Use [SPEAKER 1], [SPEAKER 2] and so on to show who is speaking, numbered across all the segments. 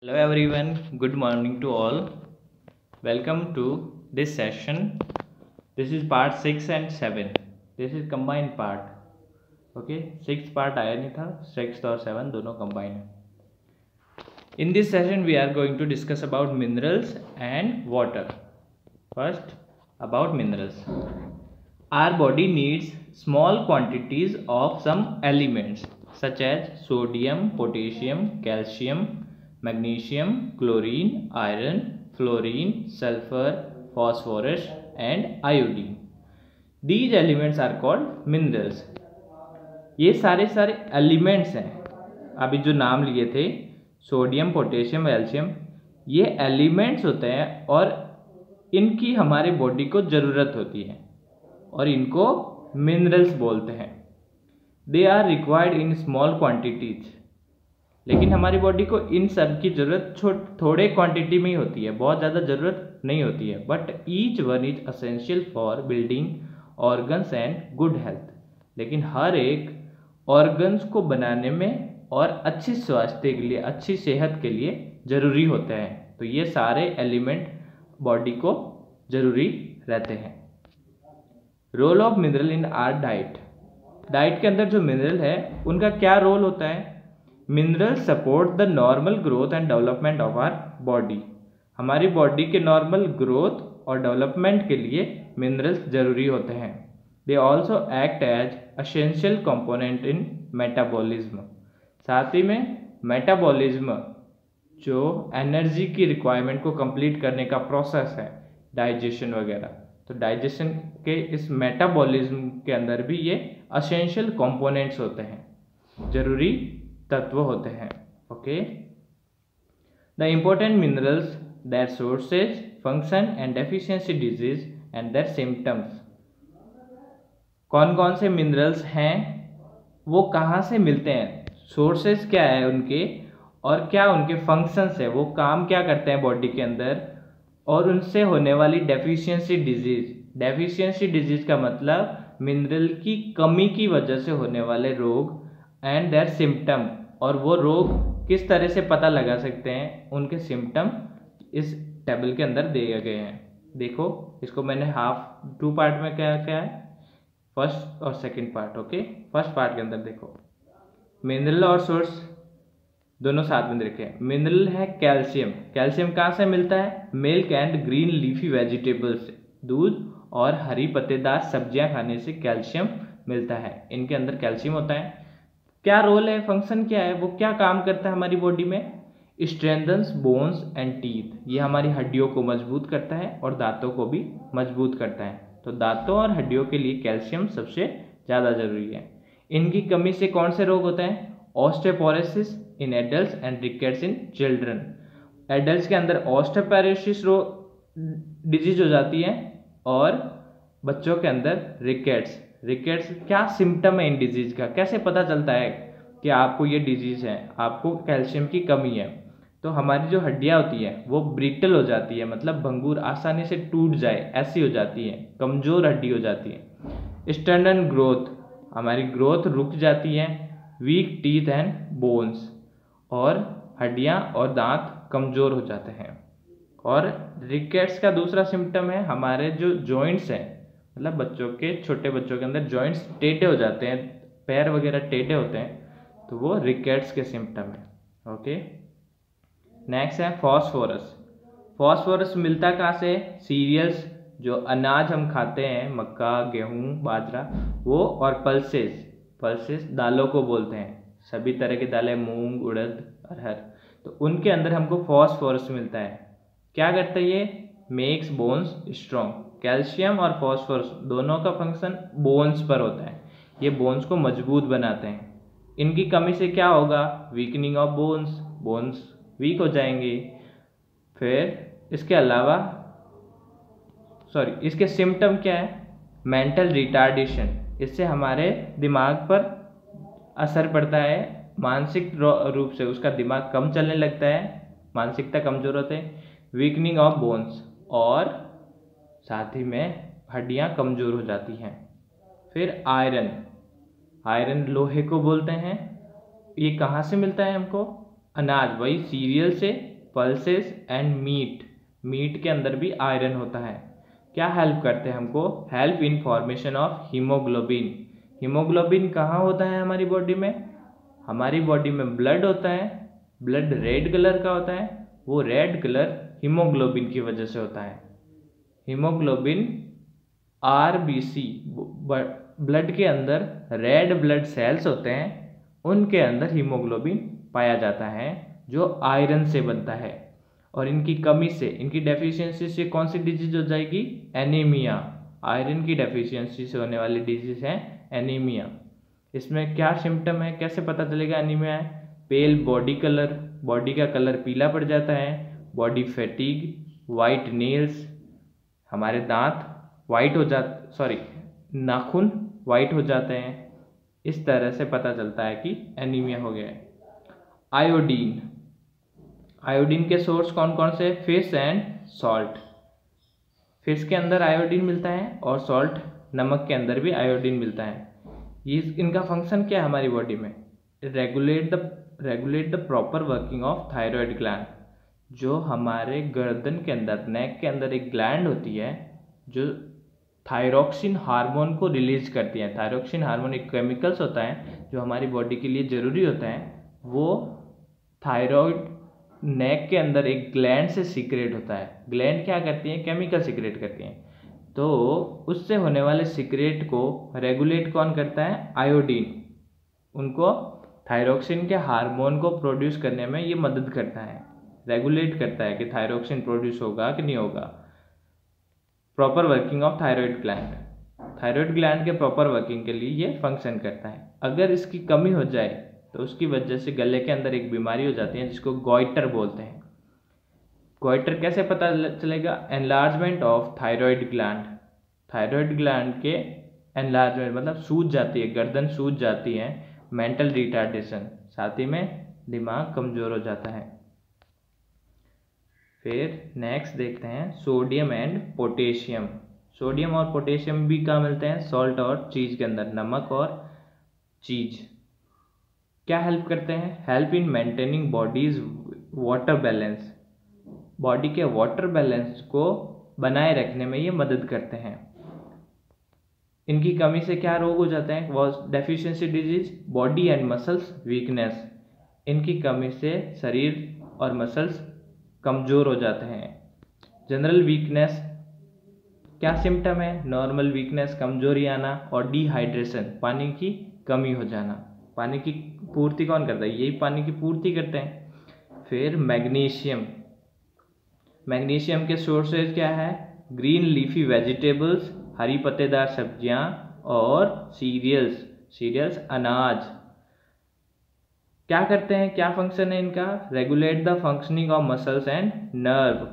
[SPEAKER 1] Hello everyone, good morning to all. Welcome to this session. This is part 6 and 7. This is combined part. Okay, 6th part आया नहीं था, 6th और 7 दोनों combined है. In this session we are going to discuss about minerals and water. First, about minerals. Our body needs small quantities of some elements such as sodium, potassium, calcium, magnesium, chlorine, iron, fluorine, sulfur, phosphorus and iodine. These elements are called minerals. ये सारे elements हैं, अभी जो नाम लिए थे sodium, potassium, calcium, ये elements होते हैं और इनकी हमारे बॉडी को ज़रूरत होती है और इनको मिनरल्स बोलते हैं. They are required in small quantities. लेकिन हमारी बॉडी को इन सब की ज़रूरत थोड़े क्वांटिटी में ही होती है, बहुत ज़्यादा ज़रूरत नहीं होती है. But each one is essential for building organs and good health. लेकिन हर एक ऑर्गन्स को बनाने में और अच्छे स्वास्थ्य के लिए, अच्छी सेहत के लिए ज़रूरी होते हैं. तो ये सारे एलिमेंट बॉडी को ज़रूरी रहते हैं. Role of mineral in our diet. Diet के अंदर जो मिनरल है उनका क्या रोल होता है? Mineral support the normal growth and development of our body. हमारी बॉडी के नॉर्मल ग्रोथ और डेवलपमेंट के लिए मिनरल्स जरूरी होते हैं. They also act as essential component in metabolism. साथ ही में मेटाबॉलिज्म जो एनर्जी की रिक्वायरमेंट को कंप्लीट करने का प्रोसेस है, डाइजेशन वगैरह, तो डाइजेशन के इस मेटाबॉलिज्म के अंदर भी ये एसेंशियल कंपोनेंट्स होते हैं, जरूरी तत्व होते हैं. Okay, the important minerals, their sources, function and deficiency disease and their symptoms. कौन कौन से मिनरल्स हैं, वो कहाँ से मिलते हैं, सोर्सेज क्या है उनके और क्या उनके फंक्शंस है, वो काम क्या करते हैं बॉडी के अंदर, और उनसे होने वाली डेफिशिएंसी डिजीज. डेफिशिएंसी डिजीज का मतलब मिनरल की कमी की वजह से होने वाले रोग एंड देयर सिम्टम, और वो रोग किस तरह से पता लगा सकते हैं, उनके सिम्टम इस टेबल के अंदर दिए गए हैं. देखो, इसको मैंने टू पार्ट में क्या क्या है, फर्स्ट और second part. Okay, first part के अंदर देखो, मिनरल और सोर्स दोनों साथ में रखे. मिनरल है कैल्शियम. कैल्शियम कहाँ से मिलता है? Milk and green leafy vegetables. दूध और हरी पत्तेदार सब्जियां खाने से कैल्शियम मिलता है. इनके अंदर कैल्शियम होता है. क्या रोल है, फंक्शन क्या है, वो क्या काम करता है हमारी बॉडी में? Strengthens bones and teeth. ये हमारी हड्डियों को मजबूत करता है और दांतों को भी मजबूत करता है. तो दांतों और हड्डियों के लिए कैल्शियम सबसे ज़्यादा जरूरी है. इनकी कमी से कौन से रोग होते हैं? Osteoporosis in adults and rickets in children. Adults के अंदर ऑस्टियोपोरोसिस डिजीज हो जाती है और बच्चों के अंदर रिकेट्स. रिकेट्स क्या सिम्टम है इन डिजीज का, कैसे पता चलता है कि आपको ये डिजीज है, आपको कैल्शियम की कमी है? तो हमारी जो हड्डियाँ होती है वो ब्रिटल हो जाती है, मतलब भंगूर, आसानी से टूट जाए ऐसी हो जाती है, कमज़ोर हड्डी हो जाती है. स्टर्नन ग्रोथ, हमारी ग्रोथ रुक जाती है. वीक टीथ एंड बोन्स, और हड्डियाँ और दांत कमज़ोर हो जाते हैं. और रिकेट्स का दूसरा सिम्टम है हमारे जो जॉइंट्स हैं, मतलब बच्चों के, छोटे बच्चों के अंदर जॉइंट्स टेढ़े हो जाते हैं, पैर वगैरह टेढ़े होते हैं, तो वो रिकेट्स के सिम्टम है. ओके, नेक्स्ट है फॉस्फोरस. फॉस्फोरस मिलता कहाँ से? सीरियल्स, जो अनाज हम खाते हैं, मक्का, गेहूँ, बाजरा, वो, और पल्सेस. पल्सेस दालों को बोलते हैं, सभी तरह की दालें, मूंग, उड़द, अरहर, तो उनके अंदर हमको फॉस्फोरस मिलता है. क्या करता है ये? Makes bones strong. कैल्शियम और फॉस्फोरस दोनों का फंक्शन बोन्स पर होता है, ये बोन्स को मजबूत बनाते हैं. इनकी कमी से क्या होगा? Weakening of bones, bones weak हो जाएंगे. फिर इसके अलावा इसके सिम्टम क्या है? मेंटल रिटार्डेशन, इससे हमारे दिमाग पर असर पड़ता है, मानसिक रूप से उसका दिमाग कम चलने लगता है, मानसिकता कमजोर होते हैं. वीकनिंग ऑफ बोन्स, और साथ ही में हड्डियां कमजोर हो जाती हैं. फिर आयरन. आयरन लोहे को बोलते हैं. ये कहाँ से मिलता है हमको? अनाज, वही सीरियल से पल्सेस एंड मीट के अंदर भी आयरन होता है। क्या हेल्प करते हैं हमको? Help in formation of haemoglobin. Haemoglobin कहाँ होता है हमारी बॉडी में? हमारी बॉडी में ब्लड होता है, ब्लड रेड कलर का होता है, वो रेड कलर हीमोग्लोबिन की वजह से होता है। हीमोग्लोबिन RBC ब्लड के अंदर रेड ब्लड सेल्स होते हैं, उनके अंदर हीमोग्लोबिन पाया जाता है जो आयरन से बनता है। और इनकी कमी से, इनकी डेफिशिएंसी से कौन सी डिजीज हो जाएगी? एनीमिया। आयरन की डेफिशिएंसी से होने वाली डिजीज है एनीमिया। इसमें क्या सिम्टम है, कैसे पता चलेगा एनीमिया है? पेल बॉडी कलर, बॉडी का कलर पीला पड़ जाता है, बॉडी फैटीग, वाइट नेल्स, हमारे दांत वाइट हो जाते, नाखून वाइट हो जाते हैं। इस तरह से पता चलता है कि एनीमिया हो गया है। आयोडीन के सोर्स कौन कौन से? Fish and salt. फिश के अंदर आयोडीन मिलता है और सॉल्ट, नमक के अंदर भी आयोडीन मिलता है। ये इनका फंक्शन क्या है हमारी बॉडी में? Regulate the proper working of thyroid gland. जो हमारे गर्दन के अंदर, नेक के अंदर एक ग्लैंड होती है जो थायरोक्सिन हार्मोन को रिलीज करती है। थायरोक्सिन हार्मोन एक केमिकल्स होता है जो हमारी बॉडी के लिए ज़रूरी होता है। वो थायराइड नेक के अंदर एक ग्लैंड से सीक्रेट होता है। ग्लैंड क्या करती है? केमिकल सीक्रेट करती हैं। तो उससे होने वाले सीक्रेट को रेगुलेट कौन करता है? आयोडीन। उनको थायरोक्सिन के हार्मोन को प्रोड्यूस करने में ये मदद करता है, रेगुलेट करता है कि थायरोक्सिन प्रोड्यूस होगा कि नहीं होगा। Proper working of thyroid gland. Thyroid gland के प्रॉपर वर्किंग के लिए ये फंक्शन करता है। अगर इसकी कमी हो जाए तो उसकी वजह से गले के अंदर एक बीमारी हो जाती है जिसको गॉइटर बोलते हैं। गॉइटर कैसे पता चलेगा? Enlargement of thyroid gland. Thyroid gland के एनलार्जमेंट मतलब सूज जाती है, गर्दन सूज जाती है। मेंटल रिटार्डेशन, साथ ही में दिमाग कमजोर हो जाता है। फिर नेक्स्ट देखते हैं सोडियम एंड पोटेशियम। सोडियम और पोटेशियम भी कहाँ मिलते हैं? सॉल्ट और चीज़ के अंदर, नमक और चीज़। क्या हेल्प करते हैं? Help in maintaining bodies water balance. Body के वाटर बैलेंस को बनाए रखने में ये मदद करते हैं। इनकी कमी से क्या रोग हो जाते हैं? Was deficiency disease, body and muscles weakness. इनकी कमी से शरीर और मसल्स कमज़ोर हो जाते हैं। जनरल वीकनेस क्या सिम्टम है? नॉर्मल वीकनेस, कमजोरी आना, और डिहाइड्रेशन, पानी की कमी हो जाना। पानी की पूर्ति कौन करता है? यही पानी की पूर्ति करते हैं। फिर मैग्नीशियम। मैग्नीशियम के सोर्सेज क्या है? ग्रीन लीफी वेजिटेबल्स, हरी पत्तेदार सब्जियां और सीरियल्स अनाज। क्या करते हैं, क्या फंक्शन है इनका? Regulate the functioning of muscles and nerve.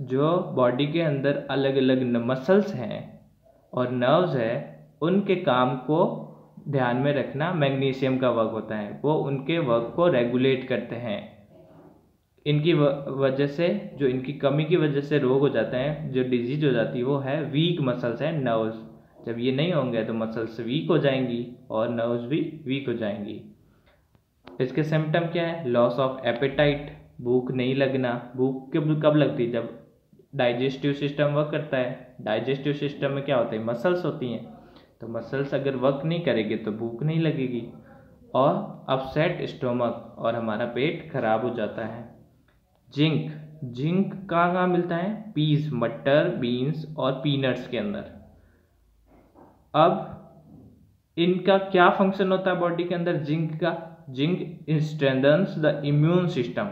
[SPEAKER 1] जो बॉडी के अंदर अलग अलग मसल्स हैं और नर्व्स है, उनके काम को ध्यान में रखना मैग्नीशियम का वर्क होता है। वो उनके वर्क को रेगुलेट करते हैं। इनकी वजह से, जो इनकी कमी की वजह से रोग हो जाते हैं, जो डिजीज हो जाती है, वो है वीक मसल्स एंड नर्व्स। जब ये नहीं होंगे तो मसल्स वीक हो जाएंगी और नर्व्स भी वीक हो जाएंगी। इसके सिम्टम क्या है? लॉस ऑफ एपेटाइट, भूख नहीं लगना। भूख कब लगती है? जब डाइजेस्टिव सिस्टम वर्क करता है। डाइजेस्टिव सिस्टम में क्या होता है? मसल्स होती हैं। तो मसल्स अगर वर्क नहीं करेगी तो भूख नहीं लगेगी। और अपसेट स्टोमक, और हमारा पेट खराब हो जाता है। जिंक कहाँ मिलता है? पीस, मटर, बीन्स और पीनट्स के अंदर। अब इनका क्या फंक्शन होता है बॉडी के अंदर जिंक का? Zinc strengthens the immune system.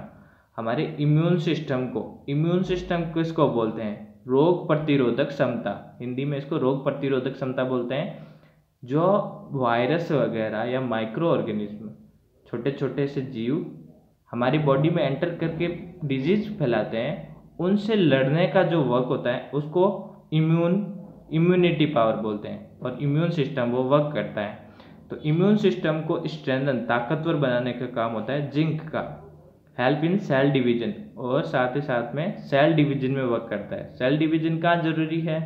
[SPEAKER 1] हमारे इम्यून सिस्टम किसको बोलते हैं? रोग प्रतिरोधक क्षमता। हिंदी में इसको रोग प्रतिरोधक क्षमता बोलते हैं। जो वायरस वगैरह या माइक्रो ऑर्गेनिज्म, छोटे छोटे से जीव हमारी बॉडी में एंटर करके डिजीज फैलाते हैं, उनसे लड़ने का जो वर्क होता है उसको इम्यूनिटी पावर बोलते हैं। और इम्यून सिस्टम वो वर्क करता है। तो इम्यून सिस्टम को स्ट्रेंथन, ताकतवर बनाने का काम होता है जिंक का। हेल्प इन सेल डिवीजन, और साथ ही साथ में सेल डिवीजन में वर्क करता है। सेल डिवीजन कहाँ जरूरी है?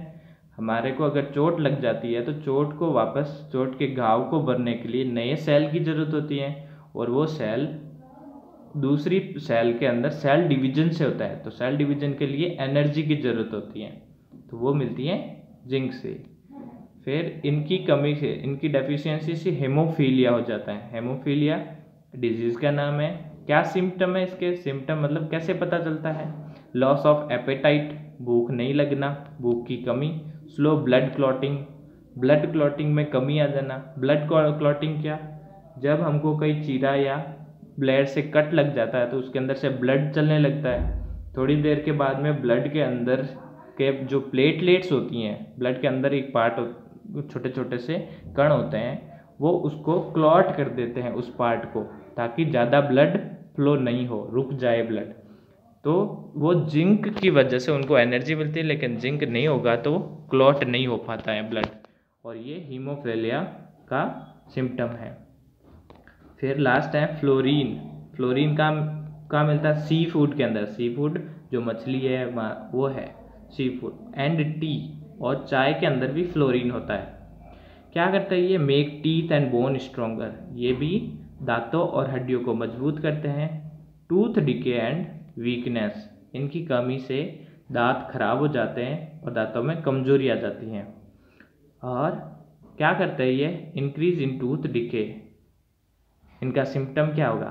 [SPEAKER 1] हमारे को अगर चोट लग जाती है तो चोट के घाव को भरने के लिए नए सेल की जरूरत होती है, और वो सेल दूसरी सेल के अंदर सेल डिवीजन से होता है, तो सेल डिवीजन के लिए एनर्जी की ज़रूरत होती है, तो वो मिलती है जिंक से। फिर इनकी कमी से, इनकी डेफिशिएंसी से हेमोफीलिया हो जाता है। हेमोफीलिया डिजीज़ का नाम है। क्या सिम्टम है इसके? सिम्टम मतलब कैसे पता चलता है? लॉस ऑफ एपेटाइट, भूख नहीं लगना, भूख की कमी। Slow blood clotting, blood clotting में कमी आ जाना। ब्लड क्लॉटिंग क्या? जब हमको कहीं चीरा या ब्लेड से कट लग जाता है तो उसके अंदर से ब्लड चलने लगता है। थोड़ी देर के बाद में ब्लड के अंदर के जो प्लेटलेट्स होती हैं, ब्लड के अंदर एक पार्ट, छोटे छोटे से कण होते हैं, वो उसको क्लॉट कर देते हैं उस पार्ट को, ताकि ज़्यादा ब्लड फ्लो नहीं हो, रुक जाए ब्लड। तो वो जिंक की वजह से उनको एनर्जी मिलती है, लेकिन जिंक नहीं होगा तो क्लॉट नहीं हो पाता है ब्लड, और ये हीमोफिलिया का सिम्टम है। फिर लास्ट है फ्लोरीन। फ्लोरीन का मिलता है सी फूड के अंदर। सी फूड जो मछली है वो है सी फूड। एंड टी और चाय के अंदर भी फ्लोरीन होता है। क्या करता है ये? Make teeth and bone stronger, ये भी दांतों और हड्डियों को मजबूत करते हैं। टूथ डिके एंड वीकनेस, इनकी कमी से दांत खराब हो जाते हैं और दांतों में कमजोरी आ जाती है। और क्या करता है ये? Increase in tooth decay. इनका सिम्टम क्या होगा?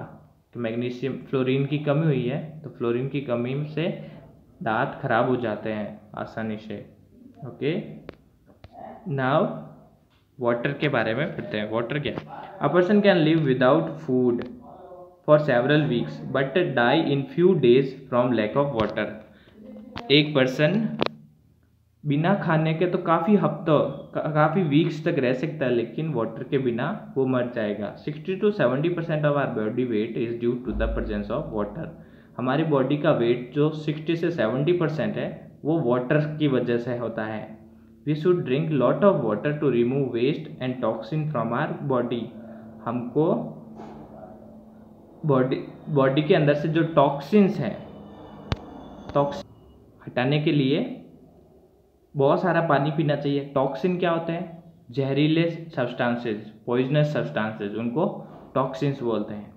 [SPEAKER 1] तो मैग्नीशियम, फ्लोरीन की कमी हुई है, तो फ्लोरीन की कमी से दांत खराब हो जाते हैं आसानी से। ओके, नाउ वाटर के बारे में पढ़ते हैं। वाटर क्या? A person can live without food for several weeks but die in few days from lack of water. एक पर्सन बिना खाने के तो काफ़ी हफ्तों, काफ़ी वीक्स तक रह सकता है, लेकिन वाटर के बिना वो मर जाएगा। 60 to 70% of our body weight is due to the presence of water. हमारी बॉडी का वेट जो 60 से 70% है वो वाटर की वजह से होता है। We should drink lot of water to remove waste and toxin from our body. हमको बॉडी के अंदर से जो टॉक्सिन्स हैं, टॉक्सिन हटाने के लिए बहुत सारा पानी पीना चाहिए। टॉक्सिन क्या होते हैं? जहरीले सब्सटेंसेस, पॉइजनस सब्सटेंसेस, उनको टॉक्सिन्स बोलते हैं।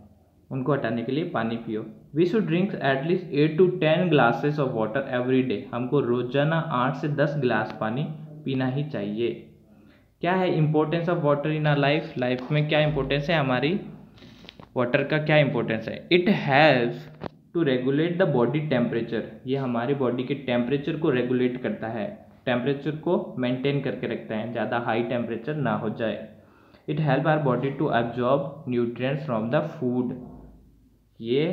[SPEAKER 1] उनको हटाने के लिए पानी पियो। We should drink at least 8 to 10 glasses of water every day. हमको रोजाना 8 से 10 गिलास पानी पीना ही चाहिए। क्या है importance of water in our life? Life में क्या इंपॉर्टेंस है हमारी? वाटर का क्या इंपॉर्टेंस है? It helps to regulate the body temperature. ये हमारी बॉडी के टेम्परेचर को रेगुलेट करता है, टेम्परेचर को मेंटेन करके रखता है, ज़्यादा हाई टेम्परेचर ना हो जाए। It help our body to absorb nutrients from the food. ये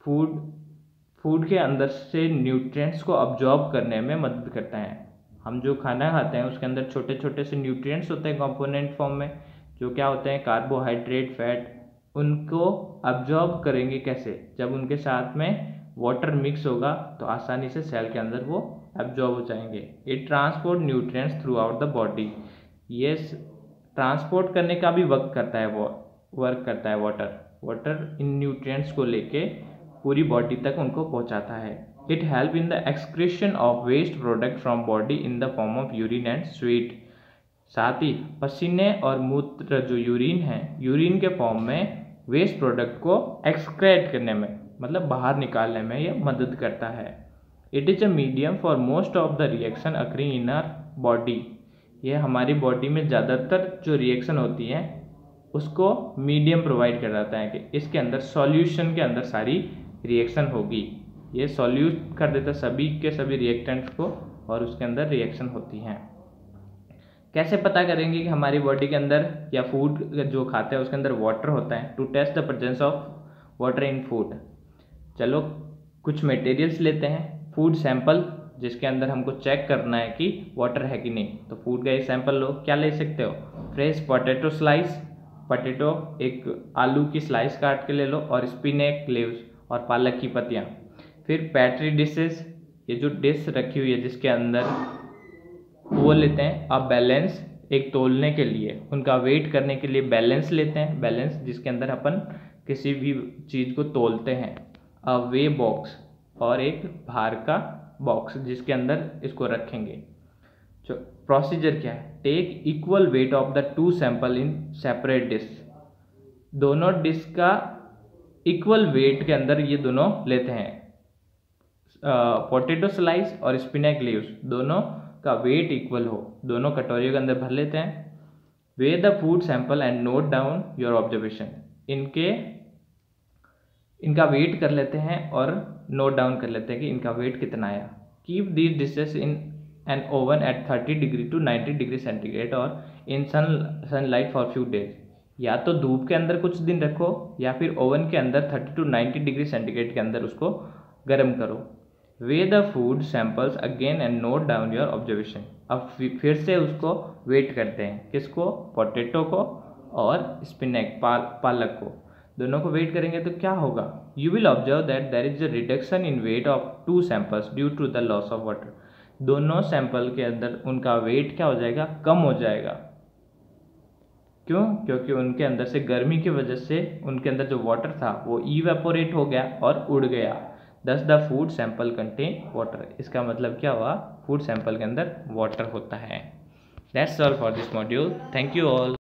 [SPEAKER 1] फूड के अंदर से न्यूट्रिएंट्स को अब्जॉर्ब करने में मदद करता है। हम जो खाना खाते हैं उसके अंदर छोटे छोटे से न्यूट्रिएंट्स होते हैं कंपोनेंट फॉर्म में, जो क्या होते हैं? Carbohydrate, fat. उनको अब्जॉर्ब करेंगे कैसे? जब उनके साथ में वाटर मिक्स होगा तो आसानी से सेल के अंदर वो एब्जॉर्ब हो जाएंगे। It transport nutrients through out the body. ये ट्रांसपोर्ट करने का भी वर्क करता है वाटर इन न्यूट्रिएंट्स को लेके पूरी बॉडी तक उनको पहुंचाता है। It help in the excretion of waste product from body in the form of urine and sweat. साथ ही पसीने और मूत्र, जो यूरिन है, यूरिन के फॉर्म में वेस्ट प्रोडक्ट को एक्सक्रेट करने में, मतलब बाहर निकालने में ये मदद करता है। It is a medium for most of the reaction occurring in our body. ये हमारी बॉडी में ज़्यादातर जो रिएक्शन होती हैं उसको मीडियम प्रोवाइड कर जाता है कि इसके अंदर सॉल्यूशन के अंदर सारी रिएक्शन होगी। ये सॉल्यूट कर देता सभी के सभी रिएक्टेंट्स को और उसके अंदर रिएक्शन होती हैं। कैसे पता करेंगे कि हमारी बॉडी के अंदर या फूड जो खाते हैं उसके अंदर वाटर होता है? To test the presence of water in food. चलो कुछ मटेरियल्स लेते हैं, फूड सैंपल, जिसके अंदर हमको चेक करना है कि वाटर है कि नहीं। तो फूड का एक सैंपल लो। क्या ले सकते हो? फ्रेश पोटैटो स्लाइस, पोटैटो एक आलू की स्लाइस काट के ले लो, और स्पिनच लीव्स और पालक की पत्तियाँ। फिर पैट्री डिशेस, ये जो डिश रखी हुई है जिसके अंदर, वो लेते हैं। अब बैलेंस, एक तोलने के लिए, उनका वेट करने के लिए बैलेंस लेते हैं, बैलेंस जिसके अंदर अपन किसी भी चीज़ को तोलते हैं। अ वे बॉक्स, और एक भार का बॉक्स जिसके अंदर इसको रखेंगे। जो प्रोसीजर क्या है? Take equal weight of the two sample in separate dish. दोनों डिश का इक्वल वेट के अंदर ये दोनों लेते हैं, पोटैटो स्लाइस और स्पिनच लीव्स दोनों का वेट इक्वल हो, दोनों कटोरियों के अंदर भर लेते हैं। Way the food sample and note down your observation, इनका वेट कर लेते हैं और नोट डाउन कर लेते हैं कि इनका वेट कितना आया। Keep these dishes in an oven at 30 degree to 90 degree centigrade और in sunlight for few days, या तो धूप के अंदर कुछ दिन रखो या फिर ओवन के अंदर 30 टू 90 डिग्री सेंटीग्रेड के अंदर उसको गर्म करो। Way the food samples again and note down your observation, अब फिर से उसको वेट करते हैं, किसको, पोटैटो को और स्पिनच पालक को, दोनों को वेट करेंगे तो क्या होगा। You will observe that there is a reduction in weight of 2 samples due to the loss of water, दोनों सैंपल के अंदर उनका वेट क्या हो जाएगा, कम हो जाएगा। क्यों, क्योंकि उनके अंदर से गर्मी की वजह से उनके अंदर जो वाटर था वो इवेपोरेट हो गया और उड़ गया। दस the food sample contain water, इसका मतलब क्या हुआ, फूड सैंपल के अंदर वाटर होता है। That's all for this module, thank you all.